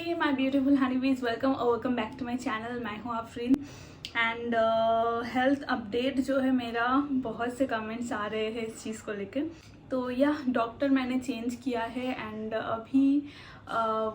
Hey my beautiful honeybees, welcome back to my channel. मैं हूँ Afreen and health update जो है मेरा, बहुत से कमेंट्स आ रहे हैं इस चीज़ को लेकर। तो यह डॉक्टर मैंने चेंज किया है एंड अभी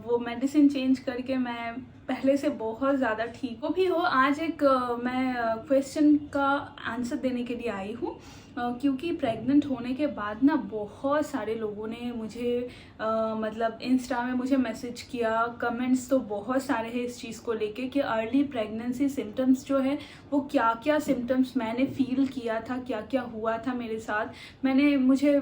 वो मेडिसिन चेंज करके मैं पहले से बहुत ज़्यादा ठीक हो भी हो। आज एक मैं क्वेश्चन का आंसर देने के लिए आई हूँ क्योंकि प्रेग्नेंट होने के बाद ना बहुत सारे लोगों ने मुझे मतलब इंस्टा में मुझे मैसेज किया, कमेंट्स तो बहुत सारे हैं इस चीज़ को लेके कि अर्ली प्रेगनेंसी सिम्टम्स जो है वो क्या क्या सिम्टम्स मैंने फील किया था, क्या क्या हुआ था मेरे साथ। मुझे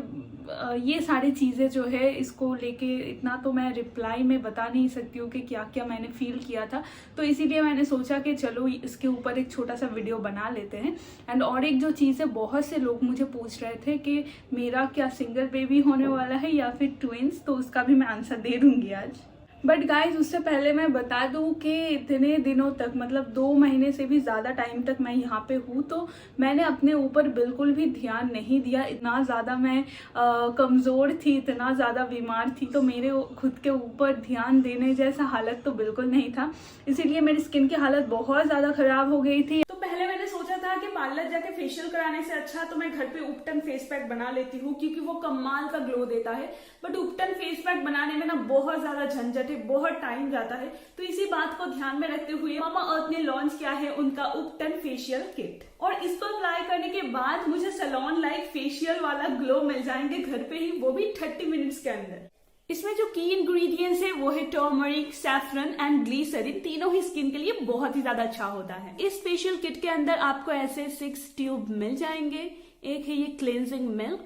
ये सारी चीज़ें जो है इसको लेके इतना तो मैं रिप्लाई में बता नहीं सकती हूँ कि क्या क्या मैंने फील किया था। तो इसीलिए मैंने सोचा कि चलो इसके ऊपर एक छोटा सा वीडियो बना लेते हैं। एंड और एक जो चीज़ है, बहुत से लोग मुझे पूछ रहे थे कि मेरा क्या सिंगल बेबी होने वाला है या फिर ट्विंस, तो उसका भी मैं आंसर दे दूंगी आज। बट गाइज उससे पहले मैं बता दूं कि इतने दिनों तक, मतलब 2 महीने से भी ज़्यादा टाइम तक मैं यहाँ पे हूँ, तो मैंने अपने ऊपर बिल्कुल भी ध्यान नहीं दिया। इतना ज़्यादा मैं कमज़ोर थी, इतना ज़्यादा बीमार थी, तो मेरे खुद के ऊपर ध्यान देने जैसा हालत तो बिल्कुल नहीं था। इसीलिए मेरी स्किन की हालत बहुत ज़्यादा ख़राब हो गई थी। तो पहले मैंने सोचा था कि पार्लर जाके फेशियल कराने से अच्छा तो मैं घर पे उपटन फेस पैक बना लेती हूँ, क्योंकि वो कमाल का ग्लो देता है। बट उपटन फेस पैक बनाने में ना बहुत ज्यादा झंझट है, बहुत टाइम जाता है। तो इसी बात को ध्यान में रखते हुए मामा अर्थ ने लॉन्च किया है उनका उपटन फेशियल किट, और इसको अप्लाई करने के बाद मुझे सैलून लाइक फेशियल वाला ग्लो मिल जाएंगे घर पे ही, वो भी 30 मिनट्स के अंदर। इसमें जो की इंग्रेडिएंट्स है वो है टर्मरिक, सैफरन एंड ग्लिसरीन। तीनों ही स्किन के लिए बहुत ही ज्यादा अच्छा होता है। इस फेशियल किट के अंदर आपको ऐसे 6 ट्यूब मिल जाएंगे। एक है ये cleansing milk,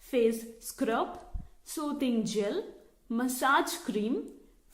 face scrub, soothing gel, massage cream,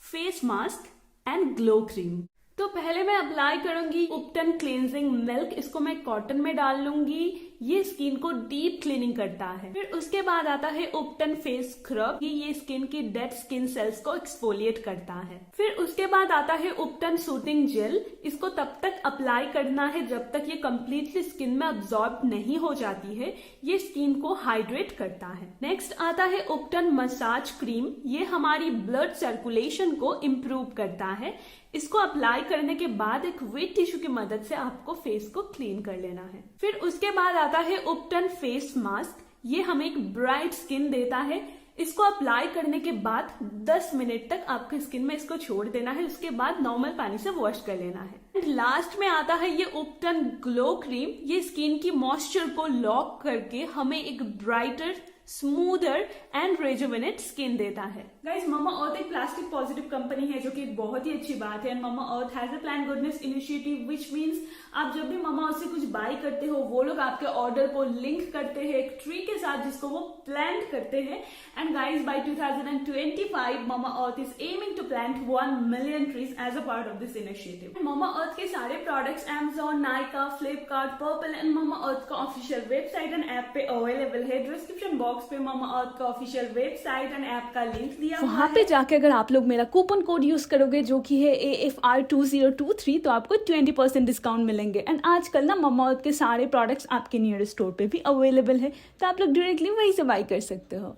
face mask and glow cream. तो पहले मैं अप्लाई करूंगी उपटन क्लेंजिंग मिल्क। इसको मैं कॉटन में डाल लूंगी। ये स्किन को डीप क्लीनिंग करता है। फिर उसके बाद आता है उपटन फेस स्क्रब। ये स्किन की डेड स्किन सेल्स को एक्सफोलिएट करता है। फिर उसके बाद आता है उपटन सूथिंग जेल। इसको तब तक अप्लाई करना है जब तक ये कम्प्लीटली स्किन में अब्सॉर्ब नहीं हो जाती है। ये स्किन को हाइड्रेट करता है। नेक्स्ट आता है उपटन मसाज क्रीम। ये हमारी ब्लड सर्कुलेशन को इम्प्रूव करता है। इसको अप्लाई करने के बाद एक वेट टिश्यू की मदद से आपको फेस को क्लीन कर लेना है। फिर उसके बाद आता है उपटन फेस मास्क। ये हमें एक ब्राइट स्किन देता है। इसको अप्लाई करने के बाद 10 मिनट तक आपकी स्किन में इसको छोड़ देना है। उसके बाद नॉर्मल पानी से वॉश कर लेना है। लास्ट में आता है ये उपटन ग्लो क्रीम। ये स्किन की मॉइस्चर को लॉक करके हमें एक brighter, smoother and rejuvenate skin देता है। गाइज मामा अर्थ एक प्लास्टिक पॉजिटिव कंपनी है, जो कि एक बहुत ही अच्छी बात है। And mama earth has a plan goodness initiative, which means आप जब भी मामा अर्थ से कुछ बाय करते हो, वो लोग आपके ऑर्डर को लिंक करते हैं एक ट्री के साथ, जिसको वो प्लांट करते हैं। And guys by 2025 Mamaearth is aiming to plant 1 million trees as a part of this initiative. Mamaearth के सारे products Amazon, Nykaa, Flipkart, Purplle and Mamaearth का ऑफिशियल वेबसाइट एंड ऐप पे available है। Description box पे Mamaearth का official website and app का link दिया हुआ है। वहां पे जाके अगर आप लोग मेरा कूपन कोड यूज करोगे, जो कि है AFR2023, तो आपको 20% डिस्काउंट मिलेंगे। एंड आजकल ना मामा अर्थ के सारे प्रोडक्ट्स आपके नियर स्टोर पे भी अवेलेबल है, तो आप लोग डायरेक्टली वहीं से बाय कर सकते हो।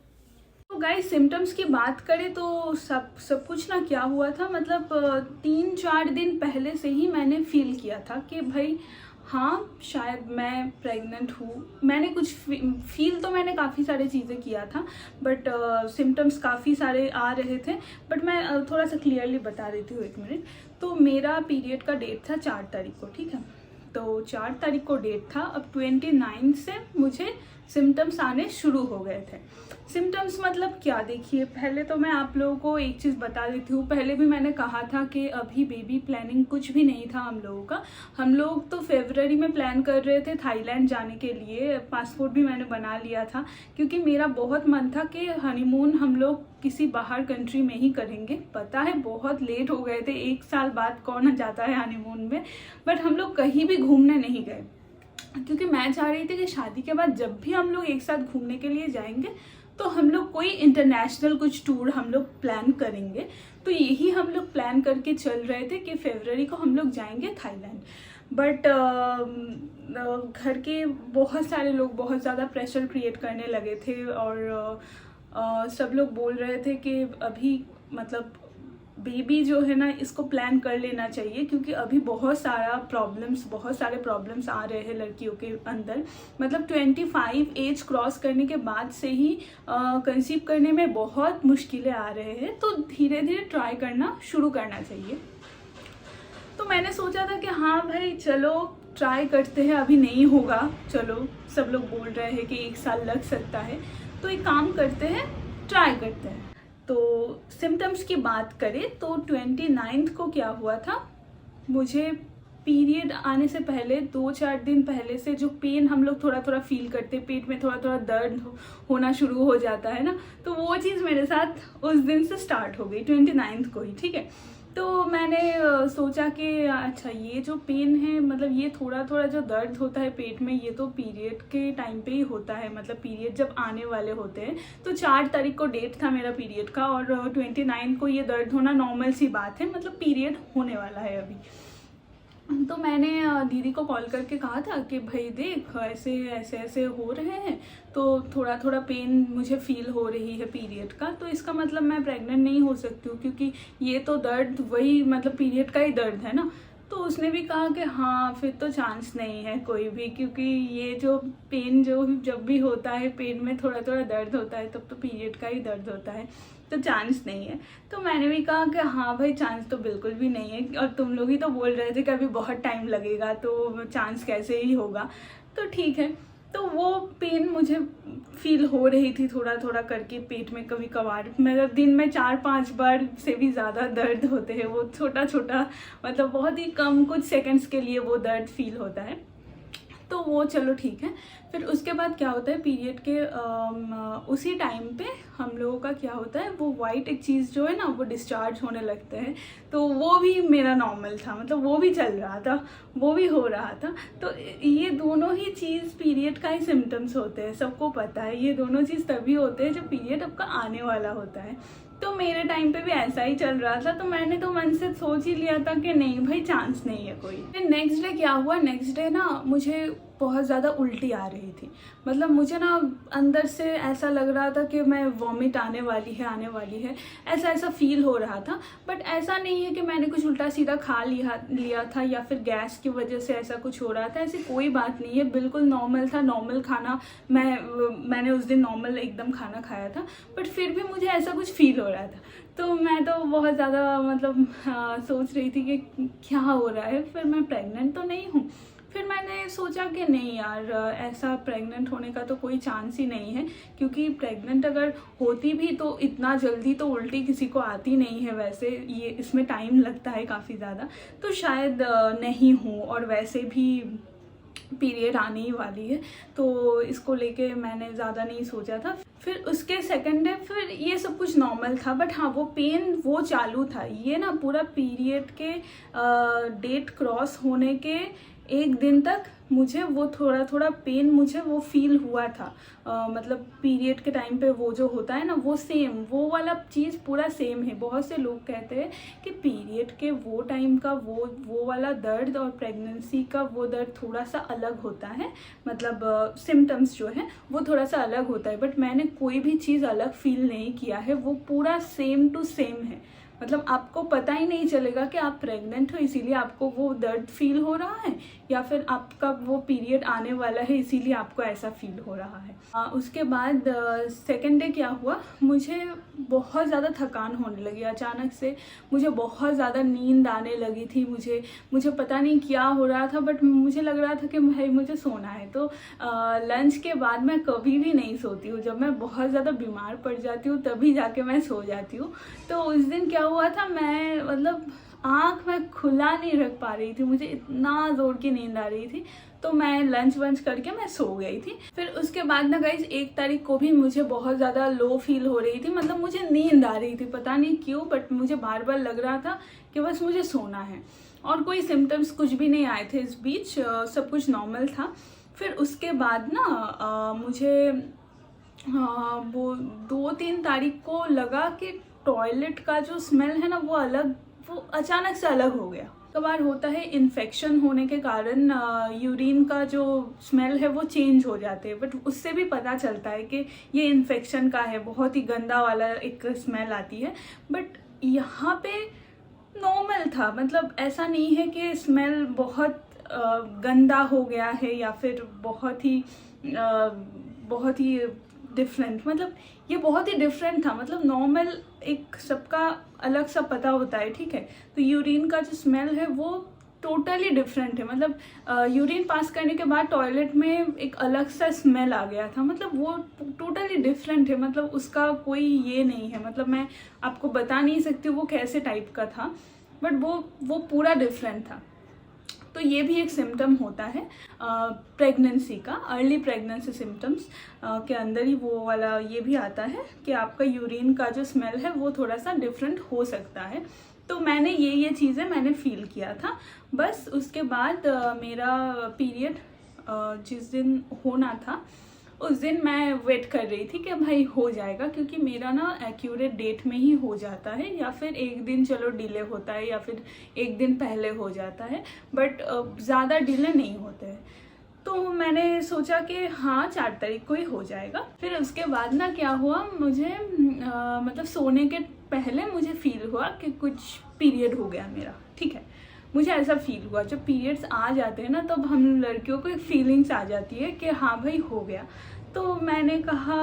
तो गाइस सिम्टम्स की बात करें तो सब कुछ ना क्या हुआ था, मतलब 3-4 दिन पहले से ही मैंने फील किया था कि भाई हाँ शायद मैं प्रेग्नेंट हूँ। मैंने कुछ फील तो मैंने काफ़ी सारी चीज़ें किया था, बट सिम्टम्स काफ़ी सारे आ रहे थे। बट मैं थोड़ा सा क्लियरली बता देती हूँ, 1 मिनट। तो मेरा पीरियड का डेट था 4 तारीख को, ठीक है। तो 4 तारीख को डेट था। अब 29 से मुझे सिम्टम्स आने शुरू हो गए थे। सिम्टम्स मतलब क्या, देखिए पहले तो मैं आप लोगों को एक चीज़ बता देती हूँ। पहले भी मैंने कहा था कि अभी बेबी प्लानिंग कुछ भी नहीं था हम लोगों का। हम लोग तो फरवरी में प्लान कर रहे थे थाईलैंड जाने के लिए। पासपोर्ट भी मैंने बना लिया था, क्योंकि मेरा बहुत मन था कि हनीमून हम लोग किसी बाहर कंट्री में ही करेंगे। पता है बहुत लेट हो गए थे, 1 साल बाद कौन जाता है हनीमून में। बट हम लोग कहीं भी घूमने नहीं गए, क्योंकि मैं चाह रही थी कि शादी के बाद जब भी हम लोग एक साथ घूमने के लिए जाएंगे, तो हम लोग कोई इंटरनेशनल कुछ टूर हम लोग प्लान करेंगे। तो यही हम लोग प्लान करके चल रहे थे कि फरवरी को हम लोग जाएंगे थाईलैंड। बट घर के बहुत सारे लोग बहुत ज़्यादा प्रेशर क्रिएट करने लगे थे, और सब लोग बोल रहे थे कि अभी मतलब बेबी जो है ना इसको प्लान कर लेना चाहिए, क्योंकि अभी बहुत सारे प्रॉब्लम्स आ रहे हैं लड़कियों के अंदर। मतलब 25 एज क्रॉस करने के बाद से ही कंसीव करने में बहुत मुश्किलें आ रहे हैं, तो धीरे धीरे ट्राई करना शुरू करना चाहिए। तो मैंने सोचा था कि हाँ भाई चलो ट्राई करते हैं, अभी नहीं होगा, चलो सब लोग बोल रहे हैं कि 1 साल लग सकता है, तो एक काम करते हैं, ट्राई करते हैं। तो सिम्टम्स की बात करें तो 29 को क्या हुआ था, मुझे पीरियड आने से पहले 2-4 दिन पहले से जो पेन हम लोग थोड़ा थोड़ा फील करते, पेट में थोड़ा थोड़ा दर्द होना शुरू हो जाता है ना, तो वो चीज़ मेरे साथ उस दिन से स्टार्ट हो गई 29 को ही, ठीक है। तो मैंने सोचा कि अच्छा ये जो पेन है, मतलब ये थोड़ा थोड़ा जो दर्द होता है पेट में, ये तो पीरियड के टाइम पे ही होता है, मतलब पीरियड जब आने वाले होते हैं। तो 4 तारीख को डेट था मेरा पीरियड का, और 29 को ये दर्द होना नॉर्मल सी बात है, मतलब पीरियड होने वाला है अभी। तो मैंने दीदी को कॉल करके कहा था कि भाई देख ऐसे ऐसे ऐसे हो रहे हैं, तो थोड़ा थोड़ा पेन मुझे फील हो रही है पीरियड का, तो इसका मतलब मैं प्रेग्नेंट नहीं हो सकती हूँ, क्योंकि ये तो दर्द वही मतलब पीरियड का ही दर्द है ना। तो उसने भी कहा कि हाँ फिर तो चांस नहीं है कोई भी, क्योंकि ये जो पेन जो जब भी होता है पेट में थोड़ा थोड़ा दर्द होता है, तब तो पीरियड का ही दर्द होता है, तो चांस नहीं है। तो मैंने भी कहा कि हाँ भाई चांस तो बिल्कुल भी नहीं है, और तुम लोग ही तो बोल रहे थे कि अभी बहुत टाइम लगेगा, तो चांस कैसे ही होगा, तो ठीक है। तो वो पेन मुझे फील हो रही थी थोड़ा थोड़ा करके पेट में, कभी कभार मतलब दिन में 4-5 बार से भी ज़्यादा दर्द होते हैं, वो छोटा छोटा मतलब बहुत ही कम कुछ सेकंड्स के लिए वो दर्द फील होता है। तो वो चलो ठीक है। फिर उसके बाद क्या होता है, पीरियड के उसी टाइम पे हम लोगों का क्या होता है, वो वाइट एक चीज़ जो है ना वो डिस्चार्ज होने लगते हैं, तो वो भी मेरा नॉर्मल था, मतलब वो भी चल रहा था, वो भी हो रहा था। तो ये दोनों ही चीज़ पीरियड का ही सिम्टम्स होते हैं, सबको पता है, ये दोनों चीज़ तभी होते हैं जब पीरियड आपका आने वाला होता है। तो मेरे टाइम पे भी ऐसा ही चल रहा था, तो मैंने तो मन से सोच ही लिया था कि नहीं भाई चांस नहीं है कोई। फिर नेक्स्ट डे क्या हुआ, नेक्स्ट डे ना मुझे बहुत ज़्यादा उल्टी आ रही थी, मतलब मुझे ना अंदर से ऐसा लग रहा था कि मैं वॉमिट आने वाली है, ऐसा ऐसा फील हो रहा था। बट ऐसा नहीं है कि मैंने कुछ उल्टा सीधा खा लिया था या फिर गैस की वजह से ऐसा कुछ हो रहा था, ऐसी कोई बात नहीं है, बिल्कुल नॉर्मल था, नॉर्मल खाना मैंने उस दिन नॉर्मल एकदम खाना खाया था, बट फिर भी मुझे ऐसा कुछ फील हो रहा था। तो मैं तो बहुत ज़्यादा मतलब सोच रही थी कि क्या हो रहा है, फिर मैं प्रेग्नेंट तो नहीं हूँ। फिर मैंने सोचा कि नहीं यार, ऐसा प्रेग्नेंट होने का तो कोई चांस ही नहीं है, क्योंकि प्रेग्नेंट अगर होती भी तो इतना जल्दी तो उल्टी किसी को आती नहीं है, वैसे ये इसमें टाइम लगता है काफ़ी ज़्यादा, तो शायद नहीं हूँ, और वैसे भी पीरियड आने ही वाली है, तो इसको लेके मैंने ज़्यादा नहीं सोचा था। फिर उसके सेकंड डे फिर ये सब कुछ नॉर्मल था, बट हाँ वो पेन वो चालू था, ये ना पूरा पीरियड के डेट क्रॉस होने के 1 दिन तक मुझे वो थोड़ा थोड़ा पेन मुझे वो फील हुआ था। मतलब पीरियड के टाइम पे वो जो होता है ना वो सेम, वो वाला चीज़ पूरा सेम है। बहुत से लोग कहते हैं कि पीरियड के वो टाइम का वो वाला दर्द और प्रेगनेंसी का वो दर्द थोड़ा सा अलग होता है, मतलब सिम्टम्स जो है वो थोड़ा सा अलग होता है, बट मैंने कोई भी चीज़ अलग फील नहीं किया है, वो पूरा सेम टू सेम है। मतलब आपको पता ही नहीं चलेगा कि आप प्रेग्नेंट हो इसीलिए आपको वो दर्द फील हो रहा है, या फिर आपका वो पीरियड आने वाला है इसीलिए आपको ऐसा फील हो रहा है। उसके बाद सेकेंड डे क्या हुआ, मुझे बहुत ज़्यादा थकान होने लगी अचानक से, मुझे बहुत ज़्यादा नींद आने लगी थी, मुझे पता नहीं क्या हो रहा था, बट मुझे लग रहा था कि भाई मुझे सोना है। तो लंच के बाद मैं कभी भी नहीं सोती हूँ, जब मैं बहुत ज़्यादा बीमार पड़ जाती हूँ तभी जाके मैं सो जाती हूँ। तो उस दिन क्या हुआ था, मैं मतलब आँख मैं खुला नहीं रख पा रही थी, मुझे इतना ज़ोर की नींद आ रही थी, तो मैं लंच वंच करके मैं सो गई थी। फिर उसके बाद ना गाइस 1 तारीख को भी मुझे बहुत ज़्यादा लो फील हो रही थी, मतलब मुझे नींद आ रही थी पता नहीं क्यों, बट मुझे बार बार लग रहा था कि बस मुझे सोना है, और कोई सिम्टम्स कुछ भी नहीं आए थे इस बीच, सब कुछ नॉर्मल था। फिर उसके बाद ना मुझे वो 2-3 तारीख को लगा कि टॉयलेट का जो स्मेल है ना वो अचानक से अलग हो गया। कभार होता है इन्फेक्शन होने के कारण यूरिन का जो स्मेल है वो चेंज हो जाते हैं, बट उससे भी पता चलता है कि ये इन्फेक्शन का है, बहुत ही गंदा वाला एक स्मेल आती है। बट यहाँ पे नॉर्मल था, मतलब ऐसा नहीं है कि स्मेल बहुत गंदा हो गया है या फिर बहुत ही डिफरेंट, मतलब ये बहुत ही डिफरेंट था, मतलब नॉर्मल, एक सबका अलग सा पता होता है, ठीक है। तो यूरिन का जो स्मेल है वो टोटली डिफरेंट है, मतलब यूरिन पास करने के बाद टॉयलेट में एक अलग सा स्मेल आ गया था, मतलब वो टोटली डिफरेंट है, मतलब उसका कोई ये नहीं है, मतलब मैं आपको बता नहीं सकती वो कैसे टाइप का था, बट वो पूरा डिफरेंट था। तो ये भी एक सिम्टम होता है प्रेगनेंसी का, अर्ली प्रेगनेंसी सिम्टम्स के अंदर ही वो वाला ये भी आता है कि आपका यूरिन का जो स्मेल है वो थोड़ा सा डिफरेंट हो सकता है। तो मैंने ये चीज़ें मैंने फील किया था। बस उसके बाद मेरा पीरियड जिस दिन होना था उस दिन मैं वेट कर रही थी कि भाई हो जाएगा, क्योंकि मेरा ना एक्यूरेट डेट में ही हो जाता है, या फिर एक दिन चलो डिले होता है या फिर एक दिन पहले हो जाता है, बट ज़्यादा डिले नहीं होते हैं। तो मैंने सोचा कि हाँ 4 तारीख को ही हो जाएगा। फिर उसके बाद ना क्या हुआ, मुझे मतलब सोने के पहले मुझे फील हुआ कि कुछ पीरियड हो गया मेरा, ठीक है। मुझे ऐसा फील हुआ, जब पीरियड्स आ जाते हैं ना तब हम लड़कियों को एक फीलिंग्स आ जाती है कि हाँ भाई हो गया। तो मैंने कहा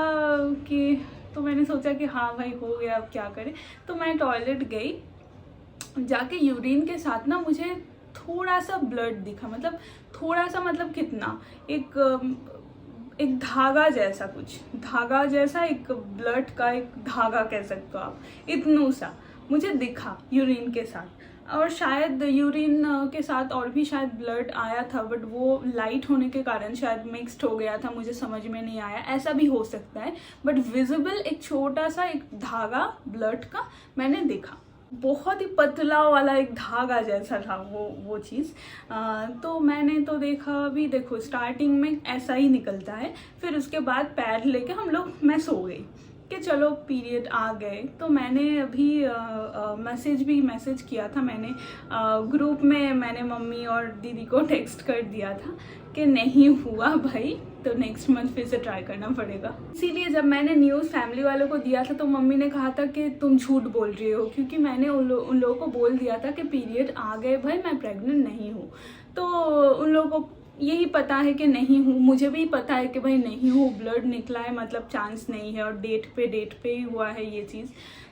कि तो मैंने सोचा कि हाँ भाई हो गया, अब क्या करें। तो मैं टॉयलेट गई, जाके यूरिन के साथ ना मुझे थोड़ा सा ब्लड दिखा, मतलब थोड़ा सा, मतलब कितना, एक धागा जैसा, कुछ धागा जैसा, एक ब्लड का एक धागा कह सकते हो आप, इतना सा मुझे दिखा यूरिन के साथ। और शायद यूरिन के साथ और भी शायद ब्लड आया था, बट वो लाइट होने के कारण शायद मिक्स्ड हो गया था, मुझे समझ में नहीं आया, ऐसा भी हो सकता है। बट विजिबल एक छोटा सा एक धागा ब्लड का मैंने देखा, बहुत ही पतला वाला एक धागा जैसा था वो चीज़। तो मैंने तो देखा, अभी देखो स्टार्टिंग में ऐसा ही निकलता है, फिर उसके बाद पैड लेके मैं सो गई कि चलो पीरियड आ गए। तो मैंने अभी मैसेज किया था मैंने ग्रुप में, मैंने मम्मी और दीदी को टेक्स्ट कर दिया था कि नहीं हुआ भाई, तो नेक्स्ट मंथ फिर से ट्राई करना पड़ेगा। इसीलिए जब मैंने न्यूज़ फैमिली वालों को दिया था तो मम्मी ने कहा था कि तुम झूठ बोल रही हो, क्योंकि मैंने उन लोगों को बोल दिया था कि पीरियड आ गए भाई, मैं प्रेग्नेंट नहीं हूँ। तो उन लोगों को यही पता है कि नहीं हूँ, मुझे भी पता है कि भाई नहीं हूँ, ब्लड निकला है, मतलब चांस नहीं है, और डेट पे ही हुआ है ये चीज़।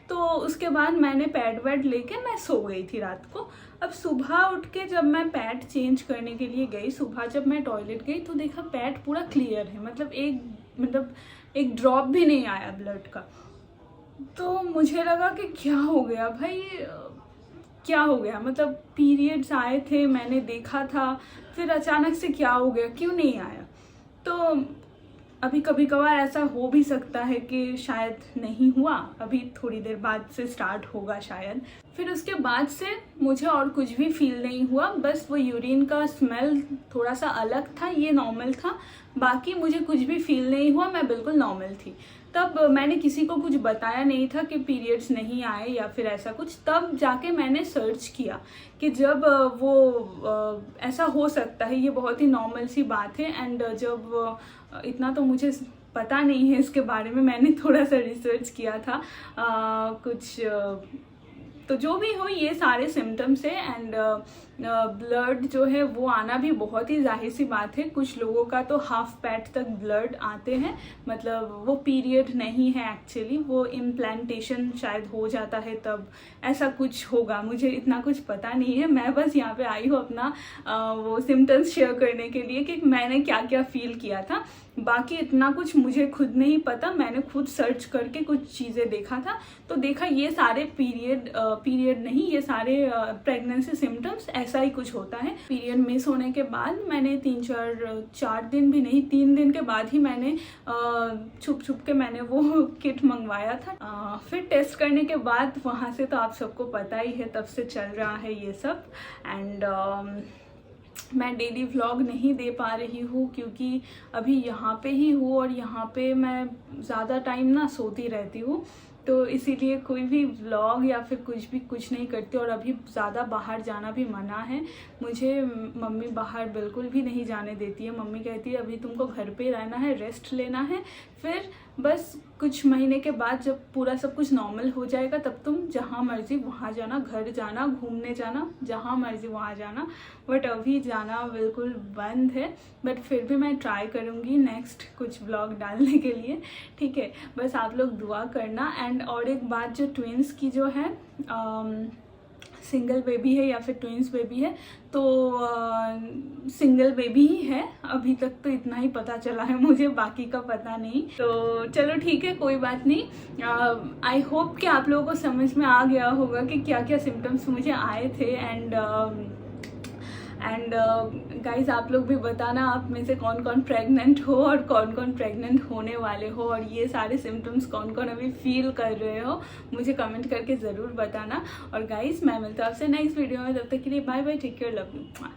तो उसके बाद मैंने पैड वैड लेके मैं सो गई थी रात को। अब सुबह उठ के जब मैं पैड चेंज करने के लिए गई, सुबह जब मैं टॉयलेट गई तो देखा पैड पूरा क्लियर है, मतलब एक ड्रॉप भी नहीं आया ब्लड का। तो मुझे लगा कि क्या हो गया भाई, क्या हो गया, मतलब पीरियड्स आए थे, मैंने देखा था, फिर अचानक से क्या हो गया, क्यों नहीं आया। तो अभी कभी कभार ऐसा हो भी सकता है कि शायद नहीं हुआ, अभी थोड़ी देर बाद से स्टार्ट होगा शायद। फिर उसके बाद से मुझे और कुछ भी फील नहीं हुआ, बस वो यूरिन का स्मेल थोड़ा सा अलग था, ये नॉर्मल था, बाकी मुझे कुछ भी फील नहीं हुआ, मैं बिल्कुल नॉर्मल थी। तब मैंने किसी को कुछ बताया नहीं था कि पीरियड्स नहीं आए या फिर ऐसा कुछ। तब जाके मैंने सर्च किया कि जब ऐसा हो सकता है, ये बहुत ही नॉर्मल सी बात है। एंड जब इतना तो मुझे पता नहीं है इसके बारे में, मैंने थोड़ा सा रिसर्च किया था तो जो भी हो, ये सारे सिम्टम्स है। एंड ब्लड जो है वो आना भी बहुत ही जाहिर सी बात है, कुछ लोगों का तो हाफ पैड तक ब्लड आते हैं, मतलब वो पीरियड नहीं है एक्चुअली, वो इम्प्लांटेशन शायद हो जाता है तब ऐसा कुछ होगा, मुझे इतना कुछ पता नहीं है। मैं बस यहाँ पे आई हूँ अपना वो सिम्टम्स शेयर करने के लिए कि मैंने क्या क्या फील किया था, बाकी इतना कुछ मुझे खुद नहीं पता। मैंने खुद सर्च करके कुछ चीज़ें देखा था, तो देखा ये सारे पीरियड नहीं, ये सारे प्रेगनेंसी सिम्टम्स ऐसा ही कुछ होता है। पीरियड मिस होने के बाद मैंने 4 दिन भी नहीं, 3 दिन के बाद ही मैंने छुप के मैंने वो किट मंगवाया था। फिर टेस्ट करने के बाद वहाँ से तो आप सबको पता ही है, तब से चल रहा है ये सब। एंड मैं डेली व्लॉग नहीं दे पा रही हूँ क्योंकि अभी यहाँ पे ही हूँ और यहाँ पे मैं ज़्यादा टाइम ना सोती रहती हूँ, तो इसीलिए कोई भी व्लॉग या फिर कुछ नहीं करती। और अभी ज़्यादा बाहर जाना भी मना है मुझे, मम्मी बाहर बिल्कुल भी नहीं जाने देती है। मम्मी कहती है अभी तुमको घर पे रहना है, रेस्ट लेना है, फिर बस कुछ महीने के बाद जब पूरा सब कुछ नॉर्मल हो जाएगा तब तुम जहाँ मर्जी वहाँ जाना, घर जाना, घूमने जाना, जहाँ मर्जी वहाँ जाना। बट अभी जाना बिल्कुल बंद है, बट फिर भी मैं ट्राई करूँगी नेक्स्ट कुछ ब्लॉग डालने के लिए, ठीक है। बस आप लोग दुआ करना। एंड और एक बात, जो ट्विंस की जो है सिंगल बेबी है या फिर ट्विंस बेबी है, तो सिंगल बेबी ही है अभी तक, तो इतना ही पता चला है मुझे, बाकी का पता नहीं। तो चलो ठीक है, कोई बात नहीं। आई होप कि आप लोगों को समझ में आ गया होगा कि क्या क्या सिम्टम्स मुझे आए थे। एंड गाइज आप लोग भी बताना आप में से कौन कौन प्रेग्नेंट हो और कौन कौन प्रेग्नेंट होने वाले हो, और ये सारे सिम्टम्स कौन कौन अभी फील कर रहे हो, मुझे कमेंट करके ज़रूर बताना। और गाइज मैं मिलता हूँ आपसे नेक्स्ट वीडियो में, तब तक के लिए bye bye, take care, love you.